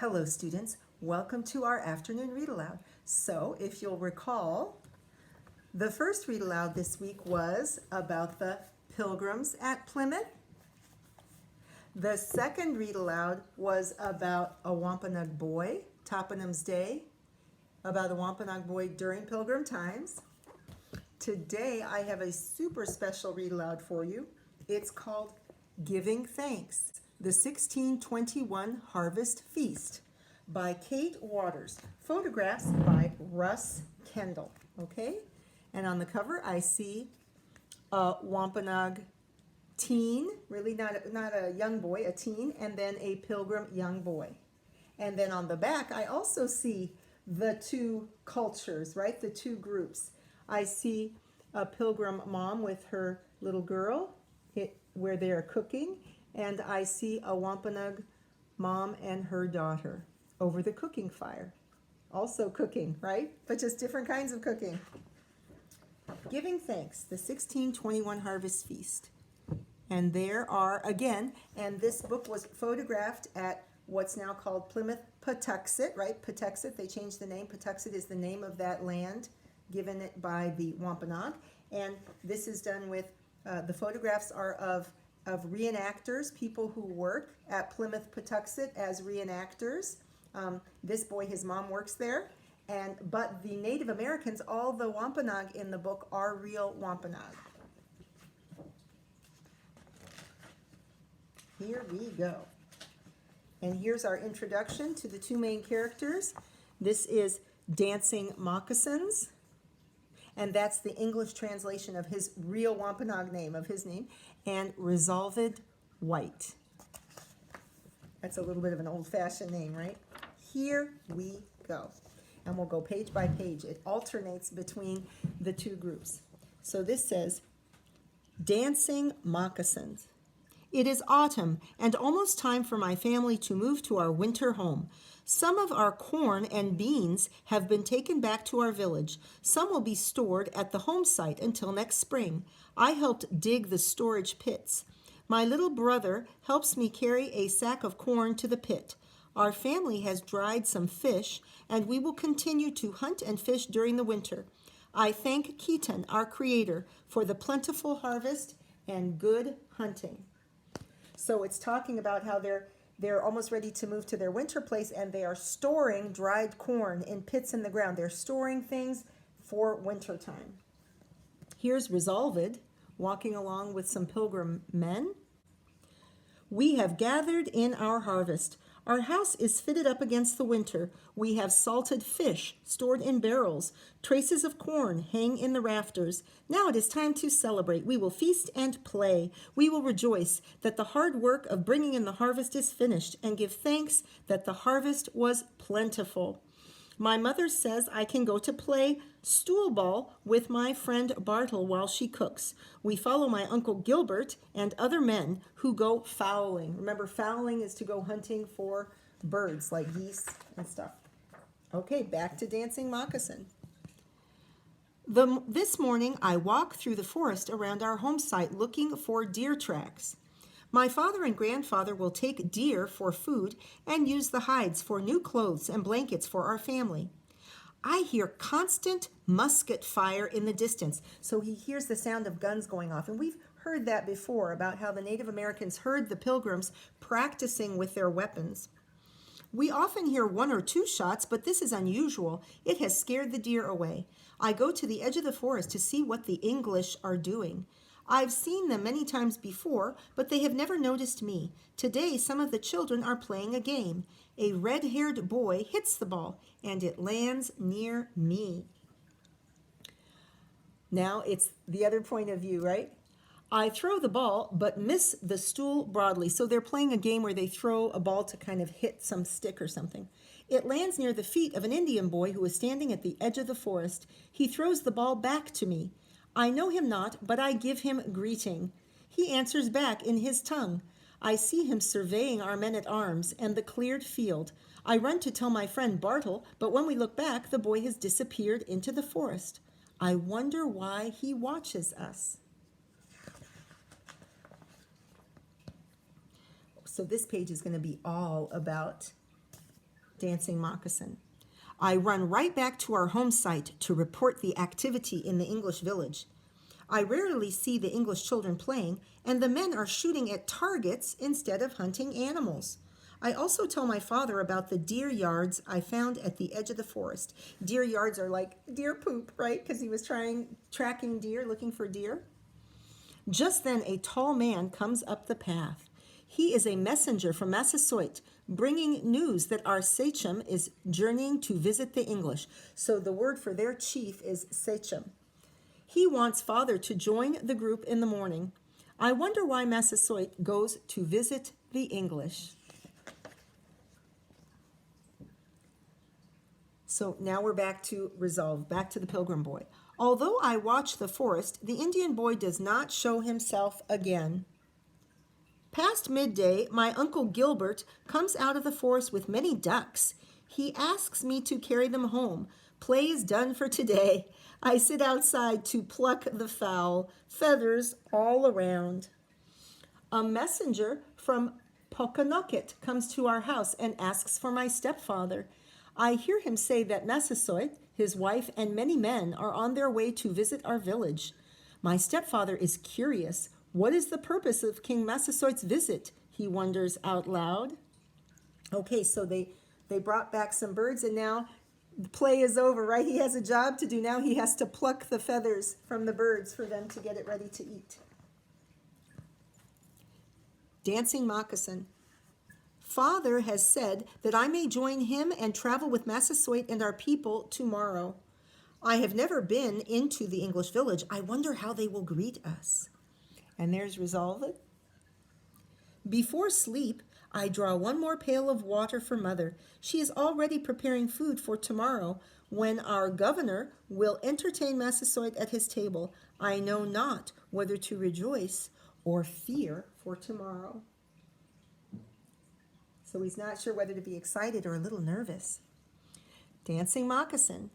Hello students, welcome to our afternoon read aloud. So if you'll recall, the first read aloud this week was about the Pilgrims at Plymouth. The second read aloud was about a Wampanoag boy, Toponym's Day, about a Wampanoag boy during Pilgrim times. Today I have a super special read aloud for you. It's called Giving Thanks, the 1621 Harvest Feast by Kate Waters. Photographs by Russ Kendall, okay? And on the cover I see a Wampanoag teen, really not a young boy, a teen, and then a Pilgrim young boy. And then on the back I also see the two cultures, right? The two groups. I see a Pilgrim mom with her little girl where they're cooking, and I see a Wampanoag mom and her daughter over the cooking fire. Also cooking, right? But just different kinds of cooking. Giving Thanks, the 1621 Harvest Feast. And there are, again, and this book was photographed at what's now called Plymouth Patuxet, right? Patuxet, they changed the name. Patuxet is the name of that land given it by the Wampanoag. And this is done with, the photographs are of reenactors, people who work at Plymouth Patuxet as reenactors. This boy, his mom works there. But the Native Americans, all the Wampanoag in the book are real Wampanoag. Here we go. And here's our introduction to the two main characters. This is Dancing Moccasins, and that's the English translation of his real Wampanoag name, of his name, and Resolved White. That's a little bit of an old-fashioned name, right? Here we go. And we'll go page by page. It alternates between the two groups. So this says, Dancing Moccasins. It is autumn and almost time for my family to move to our winter home. Some of our corn and beans have been taken back to our village. Some will be stored at the home site until next spring. I helped dig the storage pits. My little brother helps me carry a sack of corn to the pit. Our family has dried some fish, and we will continue to hunt and fish during the winter. I thank Keaton, our creator, for the plentiful harvest and good hunting. So it's talking about how they're almost ready to move to their winter place, and they are storing dried corn in pits in the ground. They're storing things for winter time. Here's Resolved walking along with some Pilgrim men. We have gathered in our harvest. Our house is fitted up against the winter. We have salted fish stored in barrels. Traces of corn hang in the rafters. Now it is time to celebrate. We will feast and play. We will rejoice that the hard work of bringing in the harvest is finished, and give thanks that the harvest was plentiful. My mother says I can go to play stool ball with my friend Bartle while she cooks. We follow my Uncle Gilbert and other men who go fowling. Remember, fowling is to go hunting for birds like geese and stuff. Okay, back to Dancing Moccasin. This morning I walk through the forest around our home site looking for deer tracks. My father and grandfather will take deer for food and use the hides for new clothes and blankets for our family. I hear constant musket fire in the distance. So he hears the sound of guns going off. And we've heard that before about how the Native Americans heard the Pilgrims practicing with their weapons. We often hear one or two shots, but this is unusual. It has scared the deer away. I go to the edge of the forest to see what the English are doing. I've seen them many times before, but they have never noticed me. Today, some of the children are playing a game. A red-haired boy hits the ball, and it lands near me. Now it's the other point of view, right? I throw the ball, but miss the stool broadly. So they're playing a game where they throw a ball to kind of hit some stick or something. It lands near the feet of an Indian boy who is standing at the edge of the forest. He throws the ball back to me. I know him not, but I give him greeting. He answers back in his tongue. I see him surveying our men-at-arms and the cleared field. I run to tell my friend Bartle, but when we look back, the boy has disappeared into the forest. I wonder why he watches us. So this page is going to be all about Dancing Moccasin. I run right back to our home site to report the activity in the English village. I rarely see the English children playing, and the men are shooting at targets instead of hunting animals. I also tell my father about the deer yards I found at the edge of the forest. Deer yards are like deer poop, right? Because he was tracking deer, looking for deer. Just then a tall man comes up the path. He is a messenger from Massasoit, bringing news that our sachem is journeying to visit the English. So the word for their chief is sachem. He wants father to join the group in the morning. I wonder why Massasoit goes to visit the English. So now we're back to resolve, back to the pilgrim boy. Although I watch the forest, the Indian boy does not show himself again. Past midday, my Uncle Gilbert comes out of the forest with many ducks. He asks me to carry them home. Play is done for today. I sit outside to pluck the fowl, feathers all around. A messenger from Pokanoket comes to our house and asks for my stepfather. I hear him say that Massasoit, his wife, and many men are on their way to visit our village. My stepfather is curious. What is the purpose of King Massasoit's visit? He wonders out loud. Okay, so they brought back some birds, and now the play is over, right? He has a job to do. Now he has to pluck the feathers from the birds for them to get it ready to eat. Dancing Moccasin. Father has said that I may join him and travel with Massasoit and our people tomorrow. I have never been into the English village. I wonder how they will greet us. And there's resolve it. Before sleep, I draw one more pail of water for Mother. She is already preparing food for tomorrow, when our governor will entertain Massasoit at his table. I know not whether to rejoice or fear for tomorrow. So he's not sure whether to be excited or a little nervous. Dancing Moccasin.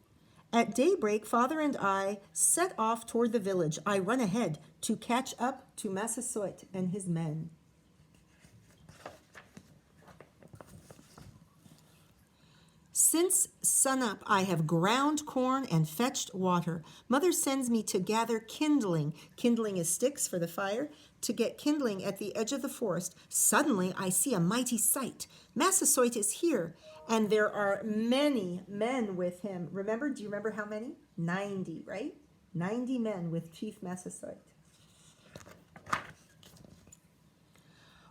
At daybreak, Father and I set off toward the village. I run ahead to catch up to Massasoit and his men. Since sunup, I have ground corn and fetched water. Mother sends me to gather kindling. Kindling is sticks for the fire. To get kindling at the edge of the forest. Suddenly, I see a mighty sight. Massasoit is here, and there are many men with him. Do you remember how many? 90, right? 90 men with Chief Massasoit.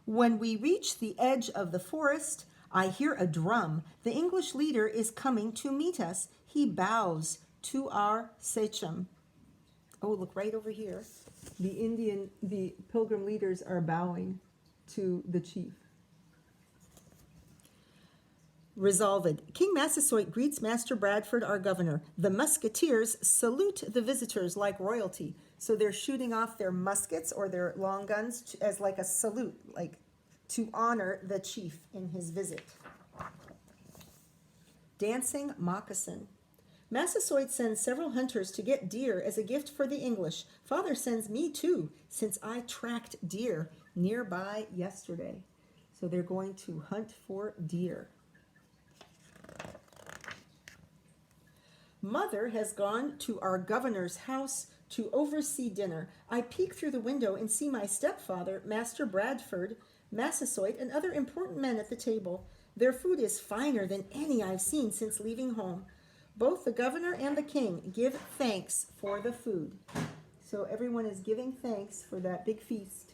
When we reach the edge of the forest, I hear a drum. The English leader is coming to meet us. He bows to our sachem. Oh, look right over here. The pilgrim leaders are bowing to the chief. Resolved. King Massasoit greets Master Bradford, our governor. The musketeers salute the visitors like royalty. So they're shooting off their muskets or their long guns as like a salute, like to honor the chief in his visit. Dancing Moccasin. Massasoit sends several hunters to get deer as a gift for the English. Father sends me too, since I tracked deer nearby yesterday. So they're going to hunt for deer. Mother has gone to our governor's house to oversee dinner. I peek through the window and see my stepfather, Master Bradford, Massasoit, and other important men at the table. Their food is finer than any I've seen since leaving home. Both the governor and the king give thanks for the food. So everyone is giving thanks for that big feast.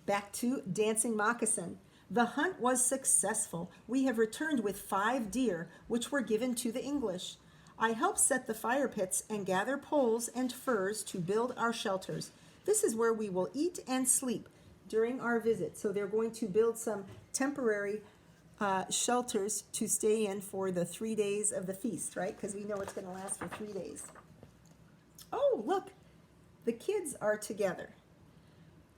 Back to Dancing Moccasin. The hunt was successful. We have returned with 5 deer, which were given to the English. I help set the fire pits and gather poles and furs to build our shelters. This is where we will eat and sleep during our visit. So they're going to build some temporary shelters to stay in for the 3 days of the feast, right? Because we know it's going to last for 3 days. Oh, look, the kids are together.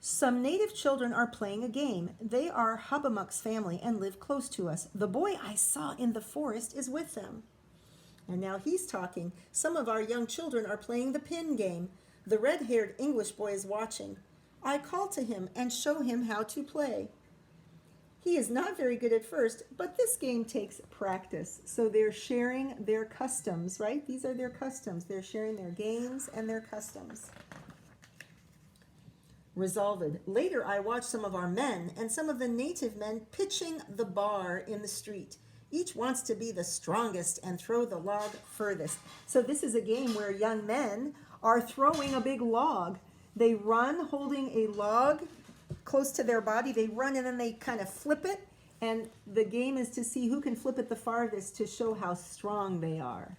Some native children are playing a game. They are Hubbamuck's family and live close to us. The boy I saw in the forest is with them. And now he's talking. Some of our young children are playing the pin game. The red-haired English boy is watching. I call to him and show him how to play. He is not very good at first, but this game takes practice. So they're sharing their customs, right? These are their customs. They're sharing their games and their customs. Resolved. Later, I watched some of our men and some of the native men pitching the bar in the street. Each wants to be the strongest and throw the log furthest. So this is a game where young men are throwing a big log. They run holding a log close to their body. They run and then they kind of flip it. And the game is to see who can flip it the farthest to show how strong they are.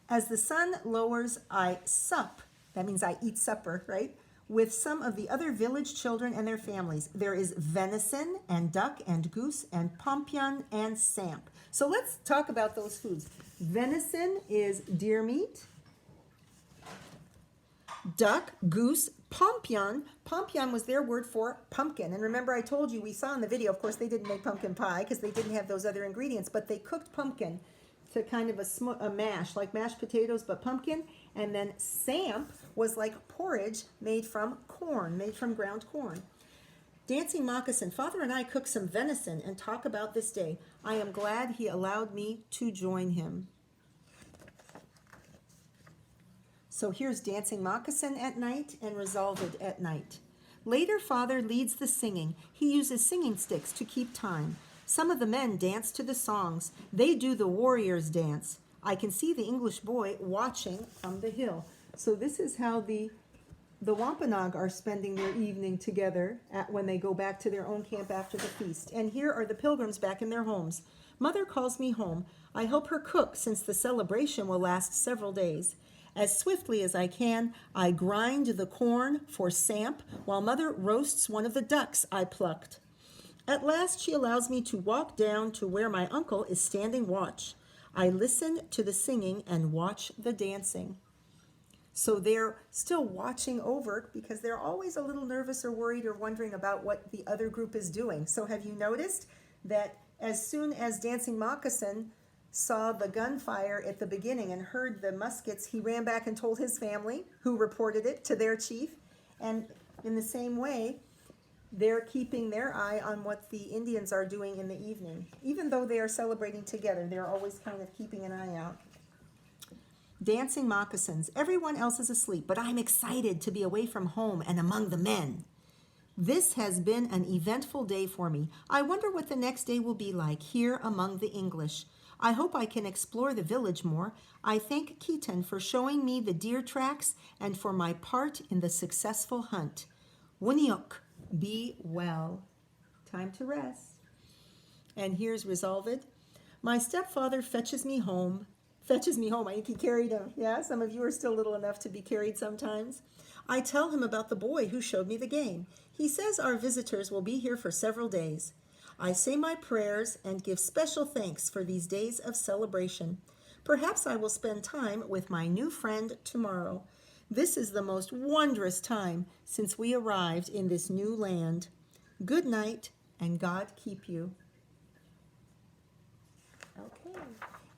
As the sun lowers, I sup. That means I eat supper, right? With some of the other village children and their families. There is venison and duck and goose and pompion and samp. So let's talk about those foods. Venison is deer meat. Duck, goose, pompion. Pompion was their word for pumpkin. And remember I told you, we saw in the video, of course they didn't make pumpkin pie because they didn't have those other ingredients, but they cooked pumpkin to kind of a mash, like mashed potatoes, but pumpkin. And then samp was like porridge made from corn, made from ground corn. Dancing Moccasin. Father and I cook some venison and talk about this day. I am glad he allowed me to join him. So here's Dancing Moccasin at night and Resolved at night. Later, Father leads the singing. He uses singing sticks to keep time. Some of the men dance to the songs. They do the warrior's dance. I can see the English boy watching from the hill. So this is how the Wampanoag are spending their evening together when they go back to their own camp after the feast. And here are the pilgrims back in their homes. Mother calls me home. I help her cook since the celebration will last several days. As swiftly as I can, I grind the corn for samp while Mother roasts one of the ducks I plucked. At last she allows me to walk down to where my uncle is standing watch. I listen to the singing and watch the dancing. So they're still watching over because they're always a little nervous or worried or wondering about what the other group is doing. So have you noticed that as soon as Dancing Moccasin saw the gunfire at the beginning and heard the muskets, he ran back and told his family, who reported it to their chief. And in the same way, they're keeping their eye on what the Indians are doing in the evening. Even though they are celebrating together, they're always kind of keeping an eye out. Dancing Moccasins. Everyone else is asleep, but I'm excited to be away from home and among the men. This has been an eventful day for me. I wonder what the next day will be like here among the English. I hope I can explore the village more. I thank Keaton for showing me the deer tracks and for my part in the successful hunt. Wuniok, be well. Time to rest. And here's Resolved. My stepfather fetches me home. I think he carried him. Yeah, some of you are still little enough to be carried sometimes. I tell him about the boy who showed me the game. He says our visitors will be here for several days. I say my prayers and give special thanks for these days of celebration. Perhaps I will spend time with my new friend tomorrow. This is the most wondrous time since we arrived in this new land. Good night, and God keep you. Okay,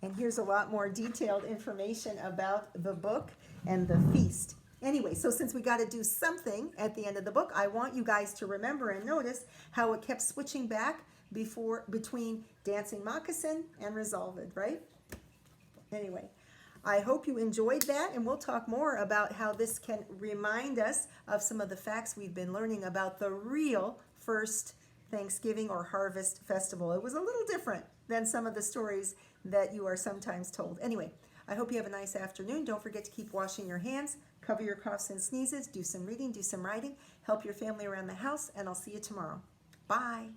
and here's a lot more detailed information about the book and the feast. Anyway, so since we got to do something at the end of the book, I want you guys to remember and notice how it kept switching back between Dancing Moccasin and Resolved, right? Anyway, I hope you enjoyed that, and we'll talk more about how this can remind us of some of the facts we've been learning about the real first Thanksgiving or harvest festival. It was a little different than some of the stories that you are sometimes told. Anyway, I hope you have a nice afternoon. Don't forget to keep washing your hands, cover your coughs and sneezes, do some reading, do some writing, help your family around the house, and I'll see you tomorrow. Bye.